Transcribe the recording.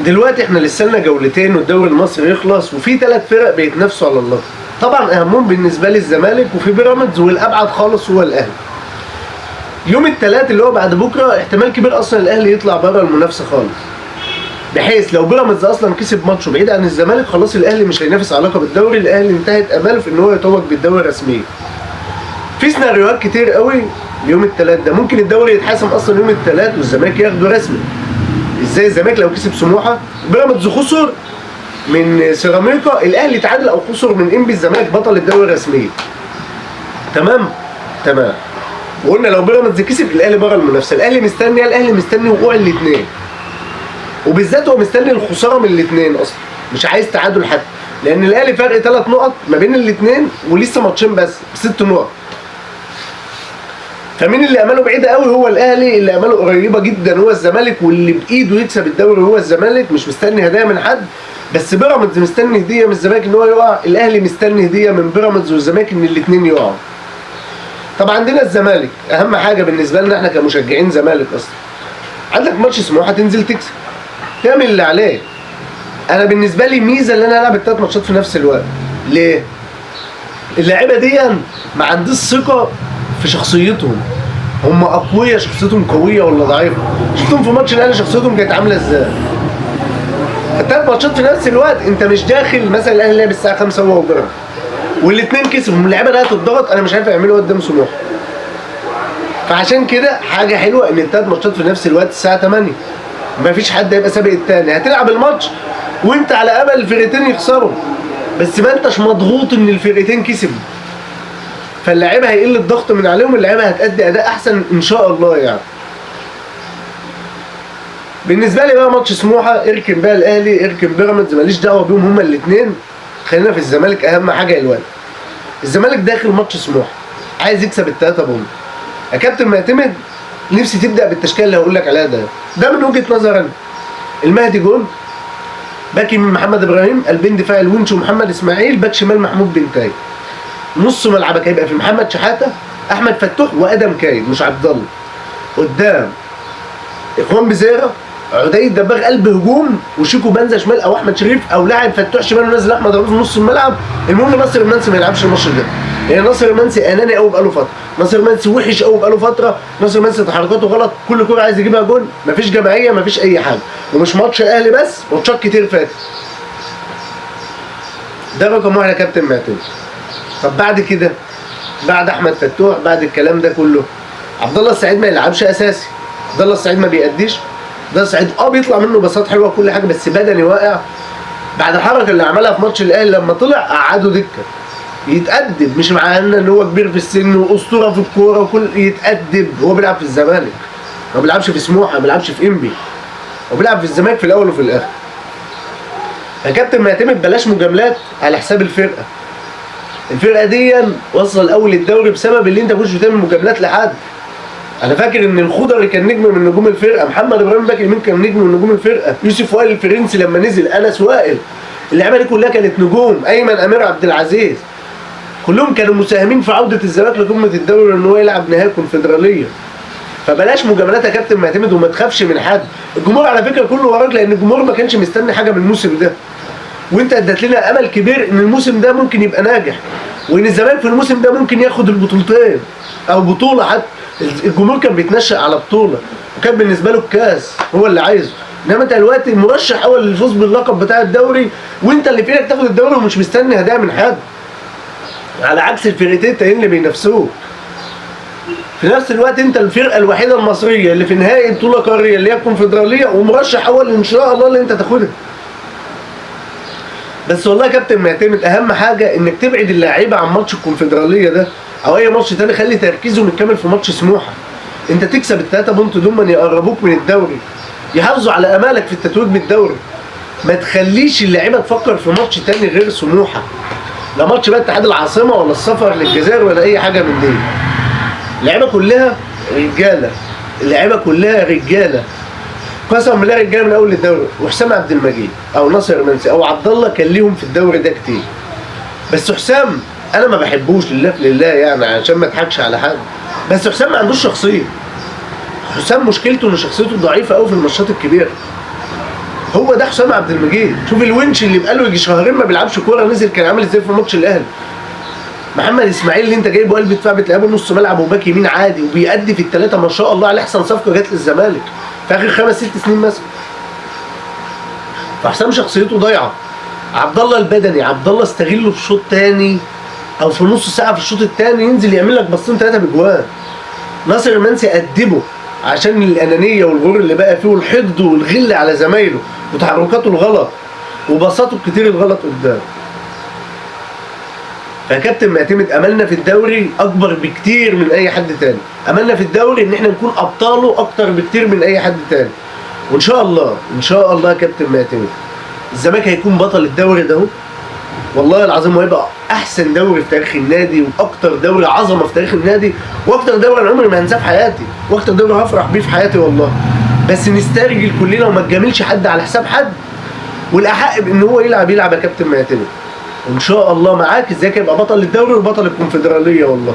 دلوقتي احنا لسه لنا جولتين والدوري المصري يخلص وفي 3 فرق بيتنافسوا على اللقب. طبعا اهمهم بالنسبه لي الزمالك وفي بيراميدز، والابعد خالص هو الاهلي. يوم الثلاث اللي هو بعد بكره احتمال كبير اصلا الاهلي يطلع بره المنافسه خالص، بحيث لو بيراميدز اصلا كسب ماتشه بعيد عن الزمالك خلاص الاهلي مش هينافس على لقب الدوري. الاهلي انتهت اماله في ان هو يتوج بالدوري رسميا. في سيناريوهات كتير قوي يوم الثلاث ده، ممكن الدوري يتحسم اصلا يوم الثلاث والزمالك ياخده رسمي. ازاي الزمالك لو كسب سموحه، بيراميدز خسر من سيراميكا، الاهلي تعادل او خسر من انبي، الزمالك بطل الدوري رسميا. تمام. وقلنا لو بيراميدز كسب الاهلي بره المنافسه. الاهلي مستني وقوع الاثنين، وبالذات هو مستني الخساره من الاثنين اصلا، مش عايز تعادل حتى، لان الاهلي فرق 3 نقط ما بين الاثنين ولسه ماتشين بس ب6 نقط. فمين اللي اماله بعيده قوي؟ هو الاهلي. اللي اماله قريبه جدا هو الزمالك، واللي بايده يكسب الدوري هو الزمالك، مش مستني هدايا من حد. بس بيراميدز مستني هديه من الزمالك ان هو يقع، الاهلي مستني هديه من بيراميدز والزمالك ان الاثنين يقعوا. طبعا عندنا الزمالك اهم حاجه بالنسبه لنا احنا كمشجعين زمالك. اصلا عندك ماتش سموحه تنزل تكسب، تعمل اللي عليك. انا بالنسبه لي ميزه ان انا العب ال3 ماتشات في نفس الوقت. ليه؟ اللعيبه دي ما عنديش ثقه في شخصيتهم، هم اقوياء، شخصيتهم قويه ولا ضعيفه؟ شفتهم في ماتش الاهلي شخصيتهم كانت عامله ازاي. ال3 ماتشات في نفس الوقت، انت مش داخل مثلا الاهلي لعب الساعه 5 هو وبيراميدز والاثنين كسبوا، اللعيبه دي هتتضغط، انا مش عارف يعملوا قدام سموحه. فعشان كده حاجه حلوه ان ال3 ماتشات في نفس الوقت الساعه 8، مفيش حد هيبقى سابق الثاني، هتلعب الماتش وانت على امل الفرقتين يخسروا، بس ما انتش مضغوط ان الفرقتين كسبوا، فاللاعيبه هيقل الضغط من عليهم، اللعيبه هتأدي اداء احسن ان شاء الله يعني. بالنسبه لي بقى ماتش سموحه، اركن بقى الاهلي، اركن بيراميدز، ماليش دعوه بيهم هما الاثنين، خلينا في الزمالك. اهم حاجه الوقت الزمالك داخل ماتش سموحه عايز يكسب ال3 بونت. يا كابتن معتمد نفسي تبدا بالتشكيله اللي هقول لك عليها ده من وجهه نظر انا. المهدي جول، باك يمين محمد ابراهيم، قلبين دفاع الونش ومحمد اسماعيل، باك شمال محمود بنتاي. نص ملعبك هيبقى في محمد شحاته، احمد فتوح وادم كايد مش عبد الله. قدام اخوان بزيره، عدي الدباغ قلب هجوم، وشيكو بنزا شمال او احمد شريف، او لاعب فتوح شمال ونازل احمد ابو في نص الملعب. المهم ناصر المنسي ما يلعبش الماتش ده، لان ناصر المنسي اناني قوي بقاله فتره، ناصر المنسي وحش قوي بقاله فتره، ناصر المنسي تحركاته غلط، كل كوره عايز يجيبها جول، مفيش جماعيه مفيش اي حاجه، ومش ماتش الاهلي بس، ماتشات كتير فاتت. ده رقم 1 يا كابتن معتمد. طب بعد كده، بعد احمد فتوح، بعد الكلام ده كله، عبد الله السعيد ما يلعبش اساسي. عبد الله السعيد ما بيأديش. عبد الله السعيد بيطلع منه باصات حلوه وكل حاجه، بس بدني واقع. بعد الحركه اللي عملها في ماتش الاهلي لما طلع قعده دكه، يتأدب، مش معانا ان هو كبير في السن واسطوره في الكوره وكل، يتأدب. هو بيلعب في الزمالك، ما بيلعبش في سموحه، ما بيلعبش في انبي، هو بيلعب في الزمالك في الاول وفي الاخر. يا كابتن معتمد بلاش مجاملات على حساب الفرقه. الفرقه دي وصل اول الدوري بسبب اللي انت مش بتعمل مجاملات لحد. انا فاكر ان الخضري كان نجم من نجوم الفرقه، محمد ابراهيم باك يمين كان نجم من نجوم الفرقه، يوسف وائل الفرنسي لما نزل، انس وائل، اللعيبه دي كلها كانت نجوم، ايمن امير عبد العزيز، كلهم كانوا مساهمين في عوده الزمالك لقمه الدوري ان هو يلعب نهائي كونفدراليه. فبلاش مجاملات يا كابتن معتمد، وما تخافش من حد. الجمهور على فكره كله وراك، لان الجمهور ما كانش مستني حاجه من الموسم ده، وانت اديت لنا امل كبير ان الموسم ده ممكن يبقى ناجح، وان الزمالك في الموسم ده ممكن ياخد البطولتين او بطوله حتى. الجمهور كان بيتنشأ على بطوله، وكان بالنسبه له الكاس هو اللي عايزه، انما انت دلوقتي مرشح اول للفوز باللقب بتاع الدوري، وانت اللي في ايدك تاخد الدوري ومش مستني هدايا من حد، على عكس الفرقتين التانيين اللي بينافسوك. في نفس الوقت انت الفرقه الوحيده المصريه اللي في نهائي بطوله قاريه اللي هي الكونفدراليه، ومرشح اول ان شاء الله اللي انت تاخدها. بس والله يا كابتن معتمد اهم حاجه انك تبعد اللعيبه عن ماتش الكونفدراليه ده او اي ماتش تاني، خلي تركيزهم الكامل في ماتش سموحه. انت تكسب ال3 بونت دول يقربوك من الدوري، يحافظوا على امالك في التتويج بالدوري. ما تخليش اللعيبه تفكر في ماتش تاني غير سموحه، لا ماتش بقى اتحاد العاصمه ولا السفر للجزائر ولا اي حاجه من دي. اللعيبه كلها رجاله، اللعيبه كلها رجاله قسما بالله، رجاله من اول الدوري. وحسام عبد المجيد او ناصر منسي او عبد الله كان ليهم في الدوري ده كتير، بس حسام انا ما بحبوش لله في لله يعني، عشان ما اضحكش على حد، بس حسام ما عندوش شخصيه. حسام مشكلته ان شخصيته ضعيفه قوي في الماتشات الكبيره، هو ده حسام عبد المجيد. شوف الونش اللي بقاله يجي شهرين ما بيلعبش كوره نزل كان عامل ازاي في ماتش الاهلي. محمد اسماعيل اللي انت جايبه قلب دفاع بتلعبه نص ملعب وباك يمين عادي وبيأدي في الثلاثه ما شاء الله عليه، احسن صفقه جت للزمالك في اخر 5 6 سنين مثلا. فحسام شخصيته ضايعه. عبد الله البدني، عبد الله استغله في شوط تاني او في نص ساعه في الشوط الثاني ينزل يعمل لك باصتين 3 بجوان. ناصر منسي أدبه عشان الانانيه والغرور اللي بقى فيه والحقد والغل على زمايله وتحركاته الغلط وبساطه الكتير الغلط قدام. فكابتن معتمد املنا في الدوري اكبر بكتير من اي حد تاني، املنا في الدوري ان احنا نكون ابطاله اكتر بكتير من اي حد تاني. وان شاء الله ان شاء الله يا كابتن معتمد الزمالك هيكون بطل الدوري ده والله العظيم، وهيبقى احسن دوري في تاريخ النادي واكتر دوري عظمه في تاريخ النادي واكتر دوري انا عمري ما هنساه في حياتي واكتر دوري هفرح بيه في حياتي والله. بس نسترجل كلنا وما تجاملش حد على حساب حد، والاحق بان هو يلعب يا كابتن معتمد. وان شاء الله معاك ازاي يبقى بطل الدوري وبطل الكونفدراليه والله.